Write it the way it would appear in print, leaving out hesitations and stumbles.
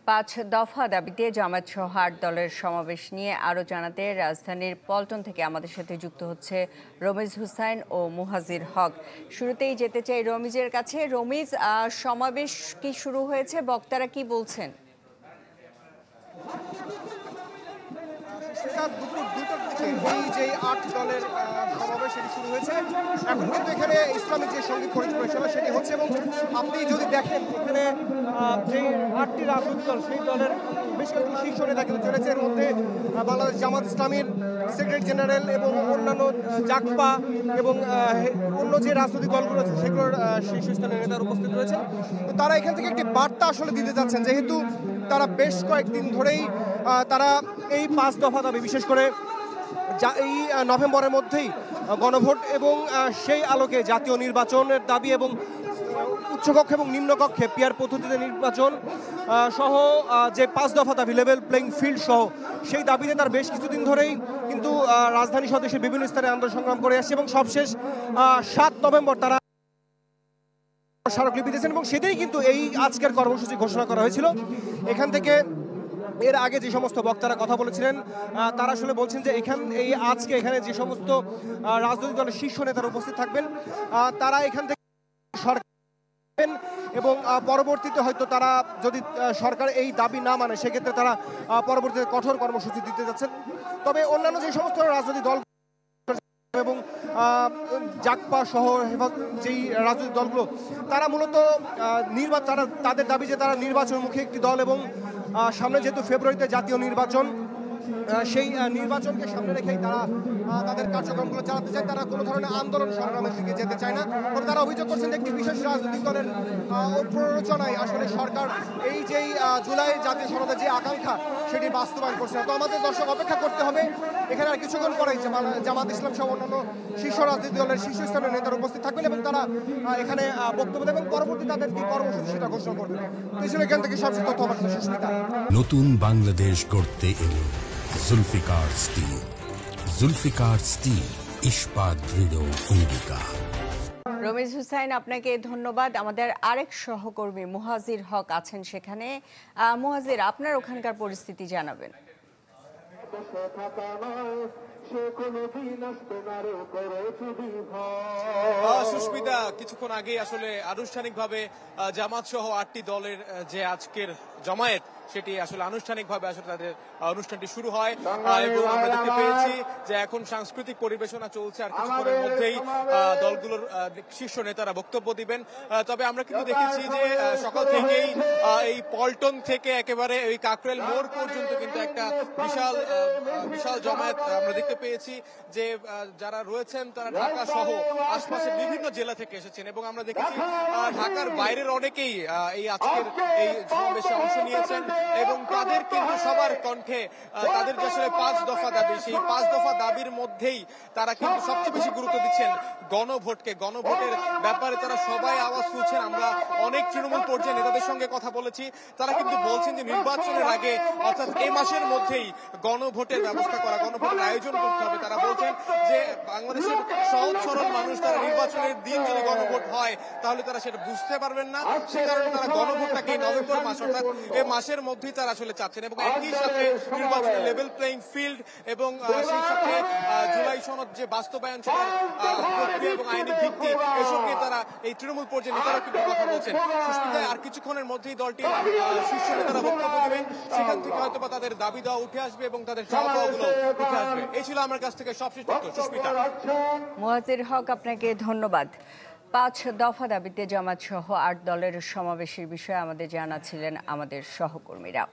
পাঁচ দফা দাবিতে জামায়াত সহ ৮ দলের সমাবেশ নিয়ে আরও জানাতে রাজধানীর পল্টন থেকে আমাদের সাথে যুক্ত হচ্ছে রমিজ হুসাইন ও মুহাজির হক। শুরুতেই যেতে চাই রমিজের কাছে। রমিজ, সমাবেশ কি শুরু হয়েছে? বক্তারা কি বলছেন? দুপুর ২টার দিকে এই যে ৮ দলের সমাবেশ সেটি শুরু হয়েছে। এখন কিন্তু এখানে ইসলামিক যে সঙ্গীত পরিবেশনা সেটি হচ্ছে এবং আপনি যদি দেখেন এখানে যে ৮টি রাজনৈতিক দল সেই দলের বেশ কিছু শীর্ষ নেতা কিন্তু চলেছে। এর মধ্যে বাংলাদেশ জামাত ইসলামীর সেক্রেটারি জেনারেল এবং অন্যান্য জাকপা এবং অন্য যে রাজনৈতিক দলগুলো আছে সেগুলোর শীর্ষস্থানীয় নেতারা উপস্থিত রয়েছে। তো তারা এখান থেকে একটি বার্তা আসলে দিতে যাচ্ছেন, যেহেতু তারা বেশ কয়েকদিন ধরেই তারা এই ৫ দফা দাবি, বিশেষ করে এই নভেম্বরের মধ্যেই গণভোট এবং সেই আলোকে জাতীয় নির্বাচনের দাবি এবং উচ্চকক্ষ এবং নিম্নকক্ষে পিয়ার পদ্ধতিতে নির্বাচন সহ যে ৫ দফা দাবি, লেভেল প্লেইং ফিল্ড সহ সেই দাবিতে তার বেশ কিছুদিন ধরেই কিন্তু রাজধানী সহ দেশের বিভিন্ন স্থানে আন্দোলন সংগ্রাম করে আসছে এবং সবশেষ ৭ নভেম্বর তারা স্মারকলিপি দিয়েছেন এবং সেটাই কিন্তু এই আজকের কর্মসূচি ঘোষণা করা হয়েছিল। এখান থেকে এর আগে যে সমস্ত বক্তারা কথা বলেছিলেন তারা আসলে বলছেন যে আজকে এখানে যে সমস্ত রাজনৈতিক দলের শীর্ষ নেতারা উপস্থিত থাকবেন তারা এখান থেকে সরকার এবং পরবর্তীতে হয়তো তারা যদি সরকার এই দাবি না মানে সেক্ষেত্রে তারা পরবর্তীতে কঠোর কর্মসূচি দিতে যাচ্ছেন। তবে অন্যান্য যে সমস্ত রাজনৈতিক দল এবং জাকপা সহ যেই রাজনৈতিক দলগুলো তারা মূলত তাদের দাবি যে তারা নির্বাচনমুখী একটি দল এবং সামনে যেহেতু ফেব্রুয়ারিতে জাতীয় নির্বাচন, সেই নির্বাচনকে সামনে রেখেই তারা তাদের কার্যক্রমগুলো চালাতে চায়। তারা কোনো ধরনের আন্দোলন সংগ্রামের দিকে যেতে চায় না। তবে তারা অভিযোগ করছেন যে একটি বিশেষ রাজনৈতিক দলের প্ররোচনায় আসলে সরকার এই যেই জুলাই জাতীয় সনদের যে আকাঙ্ক্ষা সেটি বাস্তবায়ন করছে না। তো আমাদের দর্শক অপেক্ষা করতে হবে। এখানে আর কিছুক্ষণ পরেই জামাত ইসলাম সহ অন্যান্য শীর্ষ রাজনৈতিক দলের শীর্ষস্থানীয় নেতারা উপস্থিত থাকবেন এবং তারা এখানে বক্তব্য দেবেন। পরবর্তী তাদের কি কর্মসূচি সেটা ঘোষণা করবেন। তো এখান থেকে সবচেয়ে তথ্য আমার কাছে সুস্মিতা। নতুন বাংলাদেশ গড়তে এলো জুলফিকার স্টিল। জুলফিকার স্টিল, ইস্পাত দৃঢ় অঙ্গীকার। রমিজ হুসাইন, আপনাকে ধন্যবাদ। আমাদের আরেক সহকর্মী মুহাজির হক আছেন সেখানে। মুহাজির, আপনার ওখানকার পরিস্থিতি জানাবেন। সুস্মিতা, কিছুক্ষণ আগে আসলে আনুষ্ঠানিকভাবে জামাত সহ ৮টি দলের যে আজকের জমায়েত সেটি আসলে আনুষ্ঠানিকভাবে আসলে তাদের অনুষ্ঠানটি শুরু হয় এবং আমরা দেখতে পেয়েছি যে এখন সাংস্কৃতিক পরিবেশনা চলছে আর কিছুক্ষণের মধ্যেই দলগুলোর শীর্ষ নেতারা বক্তব্য দিবেন। তবে আমরা কিন্তু দেখেছি যে সকাল থেকেই এই পল্টন থেকে একেবারে ওই কাকরাইল মোড় পর্যন্ত কিন্তু একটা বিশাল জমায়েত আমরা দেখতে পেয়েছি যে যারা রয়েছেন তারা ঢাকা সহ আশপাশের বিভিন্ন জেলা থেকে এসেছেন এবং আমরা দেখেছি ঢাকার বাইরের অনেকেই এই আজকের এই সমাবেশে অংশ নিয়েছেন এবং তাদের কিন্তু সবার কণ্ঠে তাদের যে আসলে ৫ দফা দাবি, সেই ৫ দফা দাবির মধ্যেই তারা কিন্তু সবচেয়ে বেশি গুরুত্ব দিচ্ছেন গণভোটকে। গণভোটের ব্যাপারে তারা সবাই আওয়াজ তুলছেন। আমরা অনেক তৃণমূল পর্যায়ে নেতাদের সঙ্গে কথা বলেছি, তারা কিন্তু বলছেন যে নির্বাচনের আগে অর্থাৎ এই মাসের মধ্যেই গণভোটের ব্যবস্থা করা, গণভোটের আয়োজন করতে হবে। তারা বলছেন যে বাংলাদেশের সহজ সরল মানুষ তারা নির্বাচনের দিন যদি গণভোট হয় তাহলে তারা সেটা বুঝতে পারবেন না, সে কারণে তারা গণভোটটাকে নভেম্বর মাস অর্থাৎ এই মাসের মধ্যেই তারা আসলে চাচ্ছেন এবং একই সাথে নির্বাচনের লেভেল প্লেইং ফিল্ড এবং সেই সাথে জুলাই সনদ যে বাস্তবায়ন প্রক্রিয়া এবং আইনি ভিত্তি এসব নিয়ে তারা এই তৃণমূল পর্যায়ে নেতারা কিন্তু কথা বলছেন। সুস্মিতায় আর কিছুক্ষণের মধ্যেই দলটি শীর্ষ নেতারা বক্তব্য দেবেন, সেখান থেকে হয়তো বা তাদের দাবি দেওয়া উঠে আসবে এবং তাদের চাওয়াগুলো উঠে আসবে। এই ছিল আমার কাছ থেকে সবশেষ তথ্য। সুস্মিতা। মুহাজির হক, আপনাকে ধন্যবাদ। ৫ দফা দাবিতে জামাত সহ ৮ দলের সমাবেশের বিষয়ে আমাদের জানাচ্ছিলেন আমাদের সহকর্মীরা।